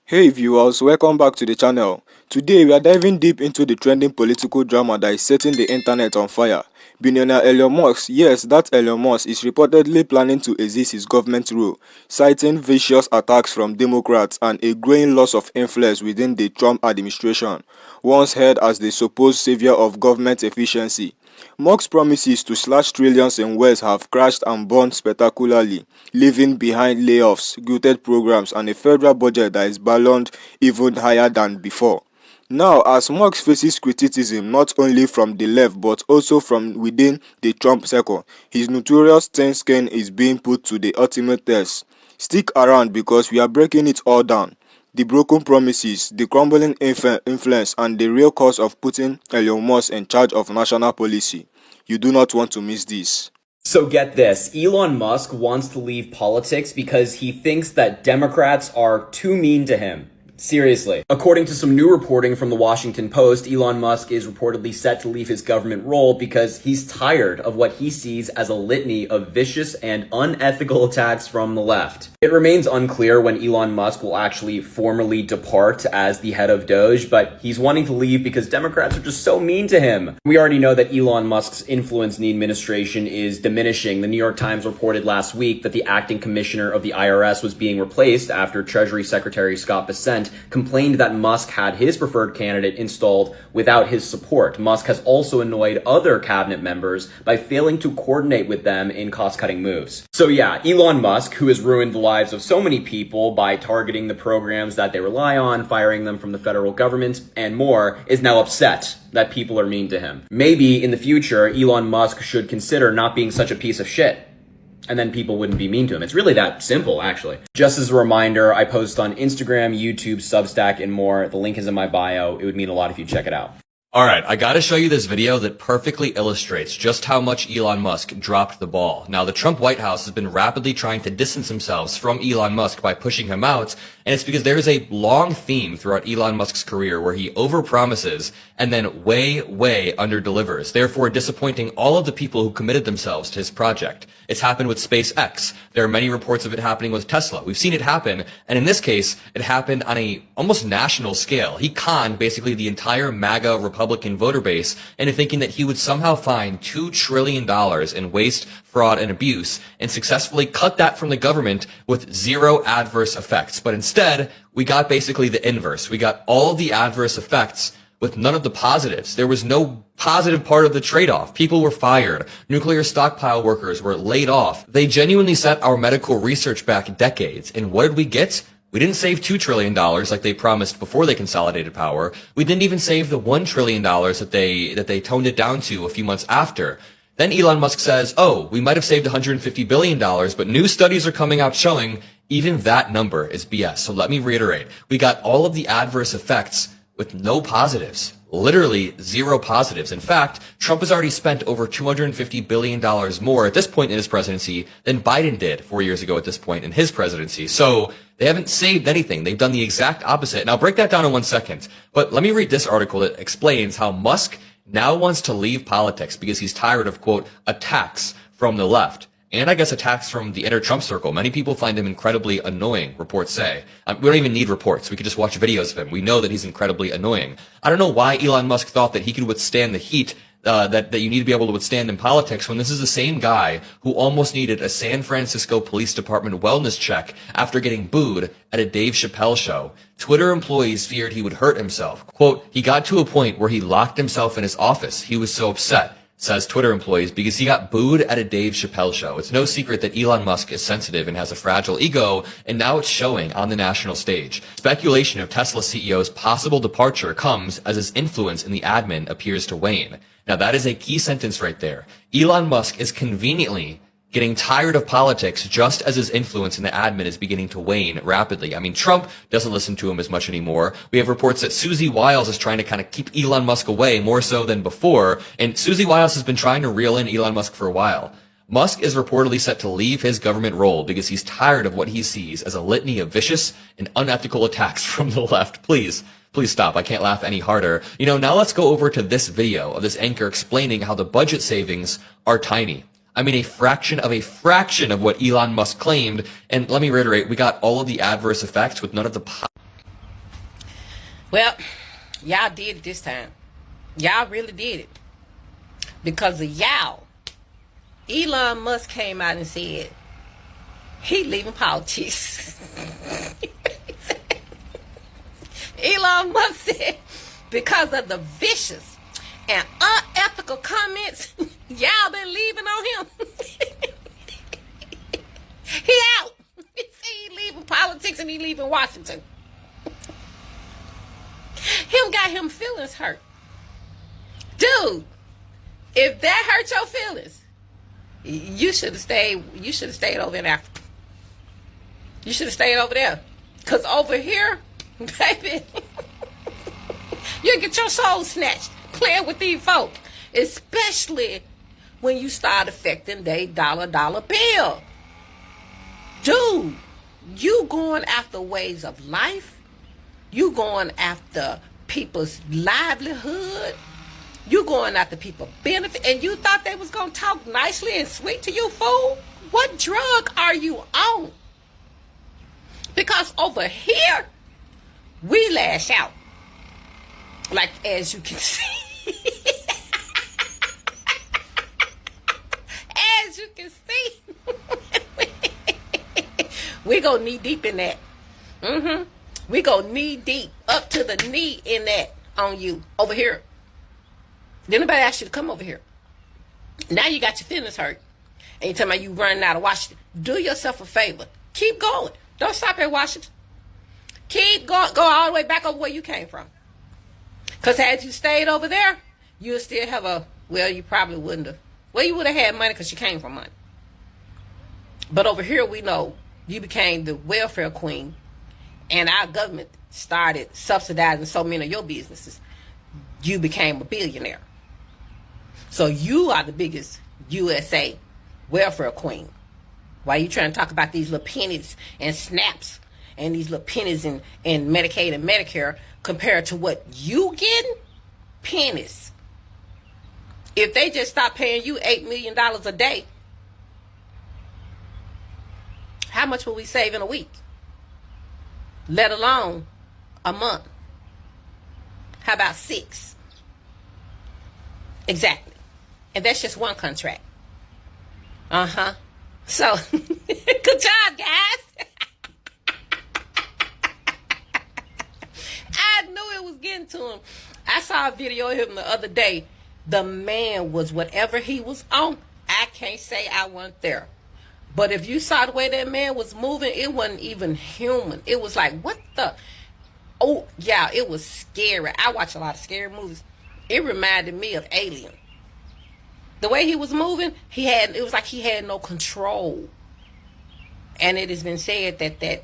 Hey viewers, welcome back to the channel. Today we are diving deep into the trending political drama that is setting the internet on fire. Billionaire Elon Musk, yes, that Elon Musk is reportedly planning to exit his government role, citing vicious attacks from Democrats and a growing loss of influence within the Trump administration, once hailed as the supposed savior of government efficiency. Musk's promises to slash trillions in wealth have crashed and burned spectacularly, leaving behind layoffs, gutted programs, and a federal budget that is ballooned even higher than before. Now, as Musk faces criticism not only from the left but also from within the Trump circle, his notorious thin skin is being put to the ultimate test. Stick around because we are breaking it all down. The broken promises, the crumbling influence, and the real cause of putting Elon Musk in charge of national policy. You do not want to miss this. So get this, Elon Musk wants to leave politics because he thinks that Democrats are too mean to him. Seriously. According to some new reporting from the Washington Post, Elon Musk is reportedly set to leave his government role because he's tired of what he sees as a litany of vicious and unethical attacks from the left. It remains unclear when Elon Musk will actually formally depart as the head of Doge, but he's wanting to leave because Democrats are just so mean to him. We already know that Elon Musk's influence in the administration is diminishing. The New York Times reported last week that the acting commissioner of the IRS was being replaced after Treasury Secretary Scott Bessent complained that Musk had his preferred candidate installed without his support. Musk has also annoyed other cabinet members by failing to coordinate with them in cost-cutting moves. So yeah, Elon Musk, who has ruined the lives of so many people by targeting the programs that they rely on, firing them from the federal government, and more, is now upset that people are mean to him. Maybe in the future, Elon Musk should consider not being such a piece of shit, and then people wouldn't be mean to him. It's really that simple, actually. Just as a reminder, I post on Instagram, YouTube, Substack, and more. The link is in my bio. It would mean a lot if you check it out. Alright, I gotta show you this video that perfectly illustrates just how much Elon Musk dropped the ball. Now, the Trump White House has been rapidly trying to distance themselves from Elon Musk by pushing him out, and it's because there is a long theme throughout Elon Musk's career where he overpromises and then way underdelivers, therefore disappointing all of the people who committed themselves to his project. It's happened with SpaceX. There are many reports of it happening with Tesla. We've seen it happen, and in this case, it happened on a almost national scale. He conned basically the entire MAGA Republican voter base into thinking that he would somehow find $2 trillion in waste, fraud, and abuse, and successfully cut that from the government with zero adverse effects. But instead, we got basically the inverse. We got all of the adverse effects with none of the positives. There was no positive part of the trade-off. People were fired. Nuclear stockpile workers were laid off. They genuinely set our medical research back decades. And what did we get? We didn't save $2 trillion like they promised before they consolidated power. We didn't even save the $1 trillion that they toned it down to a few months after. Then Elon Musk says, oh, we might have saved $150 billion, but new studies are coming out showing even that number is BS. So let me reiterate. We got all of the adverse effects with no positives. Literally zero positives. In fact, Trump has already spent over $250 billion more at this point in his presidency than Biden did 4 years ago at this point in his presidency. So they haven't saved anything. They've done the exact opposite. And I'll break that down in 1 second. But let me read this article that explains how Musk now wants to leave politics because he's tired of, quote, attacks from the left. And I guess attacks from the inner Trump circle. Many people find him incredibly annoying, reports say. We don't even need reports. We could just watch videos of him. We know that he's incredibly annoying. I don't know why Elon Musk thought that he could withstand the heat that you need to be able to withstand in politics when this is the same guy who almost needed a San Francisco Police Department wellness check after getting booed at a Dave Chappelle show. Twitter employees feared he would hurt himself. Quote, he got to a point where he locked himself in his office. He was so upset, says Twitter employees, because he got booed at a Dave Chappelle show. It's no secret that Elon Musk is sensitive and has a fragile ego, and now it's showing on the national stage. Speculation of Tesla CEO's possible departure comes as his influence in the admin appears to wane. Now that is a key sentence right there. Elon Musk is conveniently getting tired of politics just as his influence in the admin is beginning to wane rapidly. I mean, Trump doesn't listen to him as much anymore. We have reports that Susie Wiles is trying to kind of keep Elon Musk away more so than before, and Susie Wiles has been trying to reel in Elon Musk for a while. Musk is reportedly set to leave his government role because he's tired of what he sees as a litany of vicious and unethical attacks from the left. Please stop. I can't laugh any harder. Now let's go over to this video of this anchor explaining how the budget savings are tiny. I mean, a fraction of what Elon Musk claimed. And let me reiterate, we got all of the adverse effects with none of the Well, y'all did it this time. Y'all really did it. Because of y'all, Elon Musk came out and said he leaving politics. Elon Musk said because of the vicious and unethical comments y'all been leaving on him. He out. He said he leaving politics and he leaving Washington. Him got him feelings hurt. Dude, if that hurt your feelings, you should have stayed. You should have stayed over in Africa. You should have stayed over there. Cause over here, baby, you get your soul snatched playing with these folk. Especially when you start affecting their dollar bill. Dude, you going after ways of life. You going after people's livelihood. You going after people's benefit. And you thought they was going to talk nicely and sweet to you, fool? What drug are you on? Because over here, we lash out. Like, as you can see. As you can see. We go knee deep in that. We go knee deep, up to the knee in that on you. Over here. Did anybody ask you to come over here? Now you got your feelings hurt. And you talking about you running out of Washington. Do yourself a favor. Keep going. Don't stop at Washington. Keep going. Go all the way back over where you came from. Because had you stayed over there, you would still have a, well, you probably wouldn't have. Well, you would have had money because you came from money. But over here, we know you became the welfare queen. And our government started subsidizing so many of your businesses. You became a billionaire. So you are the biggest USA welfare queen. Why are you trying to talk about these little pennies and snaps and these little pennies in Medicaid and Medicare compared to what you getting? Pennies. If they just stop paying you $8 million a day, how much will we save in a week? Let alone a month. How about 6? Exactly. And that's just one contract. So, good job, guys. I knew it was getting to him. I saw a video of him the other day. The man was whatever he was on. I can't say I wasn't there. But if you saw the way that man was moving, it wasn't even human. It was like, what the? Oh, yeah, it was scary. I watch a lot of scary movies. It reminded me of Alien. The way he was moving, it was like he had no control. And it has been said that that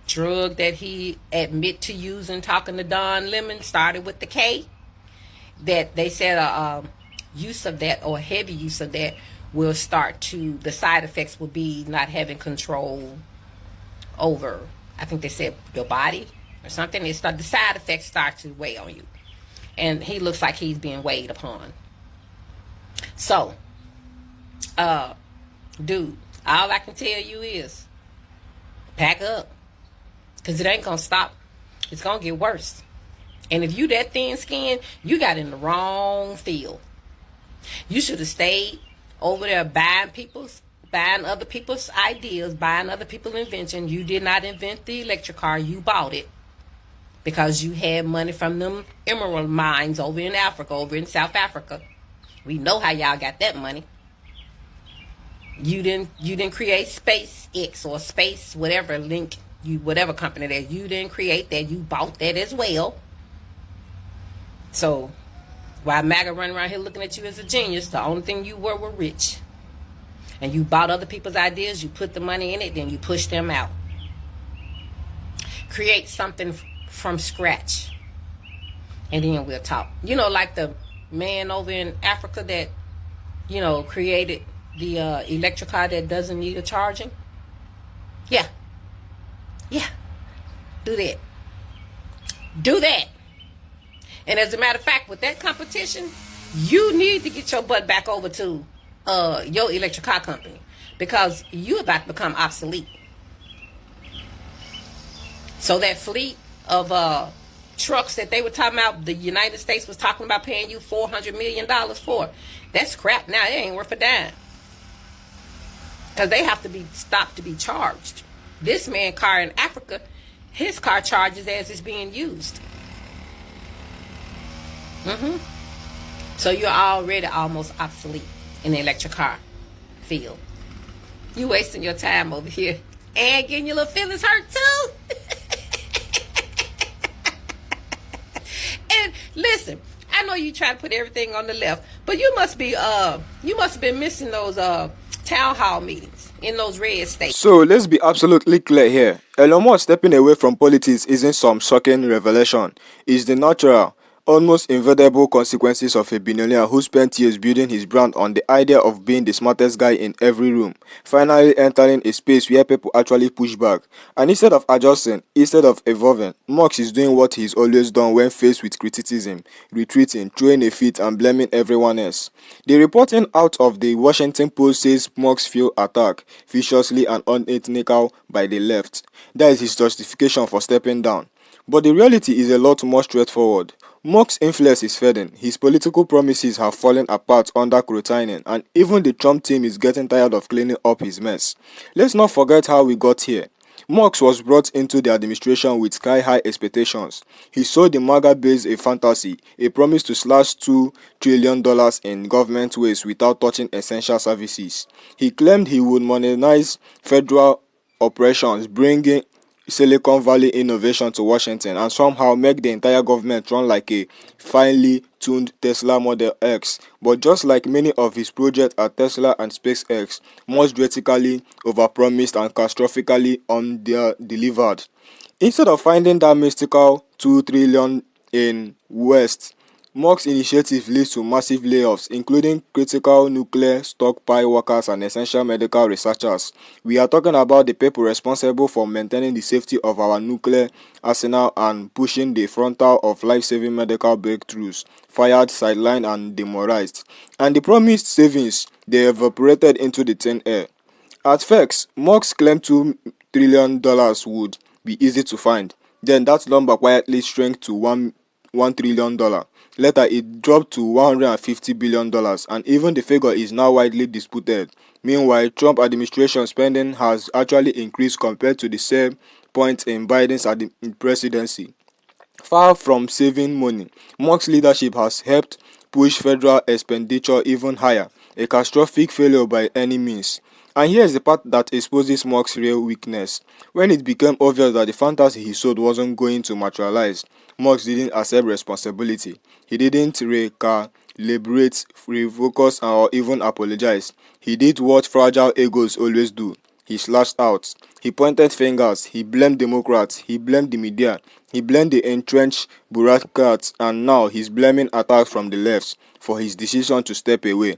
drug that he admit to using, talking to Don Lemon, started with the K. That they said use of that, or heavy use of that, will start to, the side effects will be not having control over, I think they said, your body or something. The side effects start to weigh on you. And he looks like he's being weighed upon. So, dude, all I can tell you is pack up. Because it ain't going to stop. It's going to get worse. And if you that thin skin, you got in the wrong field. You should have stayed over there buying other people's ideas, buying other people's invention. You did not invent the electric car. You bought it because you had money from them emerald mines over in Africa, over in South Africa. We know how y'all got that money. You didn't create SpaceX or Space whatever link, whatever company that you didn't create that. You bought that as well. So while MAGA running around here looking at you as a genius, the only thing you were rich. And you bought other people's ideas, you put the money in it, then you push them out. Create something from scratch. And then we'll talk. You know, like the man over in Africa that, created the electric car that doesn't need a charging. Yeah. Do that. And as a matter of fact, with that competition, you need to get your butt back over to your electric car company, because you're about to become obsolete. So that fleet of trucks that they were talking about, the United States was talking about paying you $400 million for. That's crap now. It ain't worth a dime. Because they have to be stopped to be charged. This man car in Africa, his car charges as it's being used. So you're already almost obsolete in the electric car field. You wasting your time over here and getting your little feelings hurt too. And listen, I know you try to put everything on the left, but you must have been missing those town hall meetings in those red states. So let's be absolutely clear here. Elon Musk stepping away from politics isn't some shocking revelation. It's the natural, almost inevitable consequences of a billionaire who spent years building his brand on the idea of being the smartest guy in every room, finally entering a space where people actually push back. And instead of adjusting, instead of evolving, Musk is doing what he's always done when faced with criticism: retreating, throwing a fit, and blaming everyone else. The reporting out of the Washington Post says Musk feel attacked viciously and unethnical by the left. That is his justification for stepping down. But the reality is a lot more straightforward. Musk's influence is fading, his political promises have fallen apart under scrutiny, and even the Trump team is getting tired of cleaning up his mess. Let's not forget how we got here. Musk was brought into the administration with sky-high expectations. He sold the MAGA base a fantasy, a promise to slash $2 trillion in government waste without touching essential services. He claimed he would modernize federal operations, bringing Silicon Valley innovation to Washington, and somehow make the entire government run like a finely tuned Tesla Model X. But just like many of his projects at Tesla and SpaceX, Musk drastically overpromised and catastrophically underdelivered. Instead of finding that mystical $2 trillion in waste, Musk's initiative leads to massive layoffs, including critical nuclear stockpile workers and essential medical researchers. We are talking about the people responsible for maintaining the safety of our nuclear arsenal and pushing the frontal of life-saving medical breakthroughs, fired, sidelined, and demoralized. And the promised savings, they evaporated into the thin air. At first, Musk claimed $2 trillion would be easy to find. Then that number quietly shrank to $1 trillion. Later, it dropped to $150 billion, and even the figure is now widely disputed. Meanwhile, Trump administration spending has actually increased compared to the same point in Biden's presidency. Far from saving money, Musk's leadership has helped push federal expenditure even higher, a catastrophic failure by any means. And here's the part that exposes Musk's real weakness. When it became obvious that the fantasy he sold wasn't going to materialize, Musk didn't accept responsibility. He didn't recalibrate, refocus, or even apologize. He did what fragile egos always do. He slashed out. He pointed fingers. He blamed Democrats. He blamed the media. He blamed the entrenched bureaucrats, and now he's blaming attacks from the left for his decision to step away.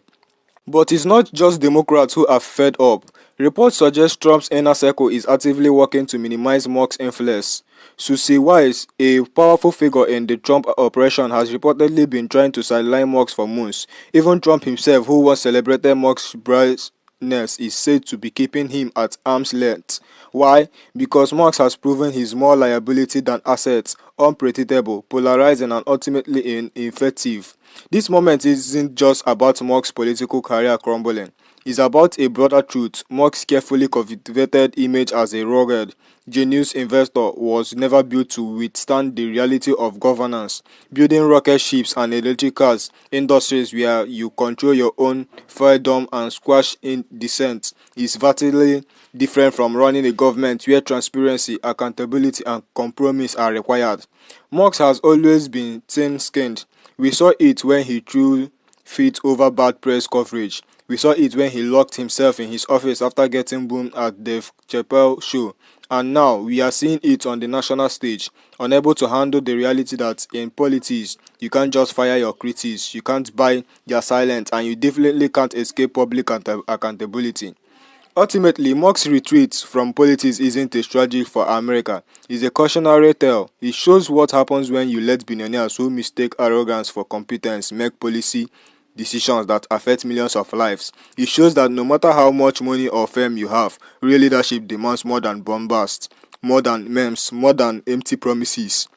But it's not just Democrats who are fed up. Reports suggest Trump's inner circle is actively working to minimize Musk's influence. Susie Wise, a powerful figure in the Trump operation, has reportedly been trying to sideline Musk for months. Even Trump himself, who once celebrated Musk's brightness, is said to be keeping him at arm's length. Why? Because Musk has proven he's more liability than assets, unpredictable, polarizing, and ultimately ineffective. This moment isn't just about Musk's political career crumbling. It's about a broader truth. Musk's carefully cultivated image as a rugged, genius investor was never built to withstand the reality of governance. Building rocket ships and electric cars, industries where you control your own freedom and squash in dissent, is vastly different from running a government where transparency, accountability, and compromise are required. Musk has always been thin-skinned. We saw it when he threw fit over bad press coverage. We saw it when he locked himself in his office after getting boomed at the Chappelle show. And now we are seeing it on the national stage, unable to handle the reality that in politics, you can't just fire your critics, you can't buy their silence, and you definitely can't escape public accountability. Ultimately, Musk's retreat from politics isn't a strategy for America. It's a cautionary tale. It shows what happens when you let billionaires who mistake arrogance for competence make policy decisions that affect millions of lives. It shows that no matter how much money or fame you have, real leadership demands more than bombast, more than memes, more than empty promises.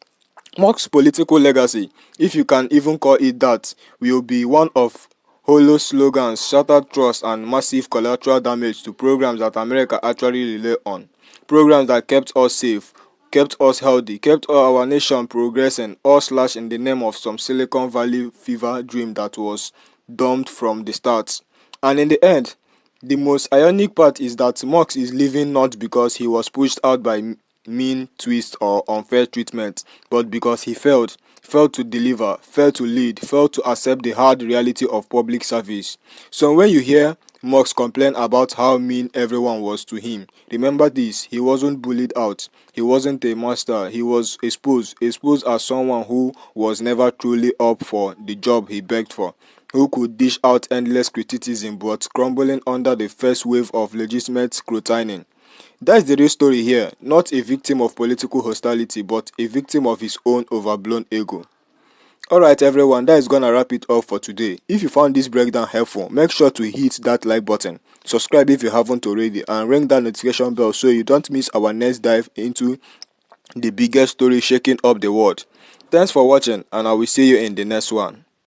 Musk's political legacy, if you can even call it that, will be one of hollow slogans, shattered trust, and massive collateral damage to programs that America actually rely on. Programs that kept us safe, kept us healthy, kept our nation progressing, all slashed in the name of some Silicon Valley fever dream that was doomed from the start. And in the end, the most ironic part is that Musk is leaving not because he was pushed out by mean tweets or unfair treatment, but because he failed to deliver, failed to lead, failed to accept the hard reality of public service. So when you hear Musk complain about how mean everyone was to him, remember this: he wasn't bullied out, he wasn't a monster, he was exposed as someone who was never truly up for the job he begged for, who could dish out endless criticism but crumbling under the first wave of legitimate scrutiny. That's the real story here, not a victim of political hostility, but a victim of his own overblown ego. Alright everyone, that is gonna wrap it up for today. If you found this breakdown helpful, make sure to hit that like button, subscribe if you haven't already, and ring that notification bell so you don't miss our next dive into the biggest story shaking up the world. Thanks for watching, and I will see you in the next one.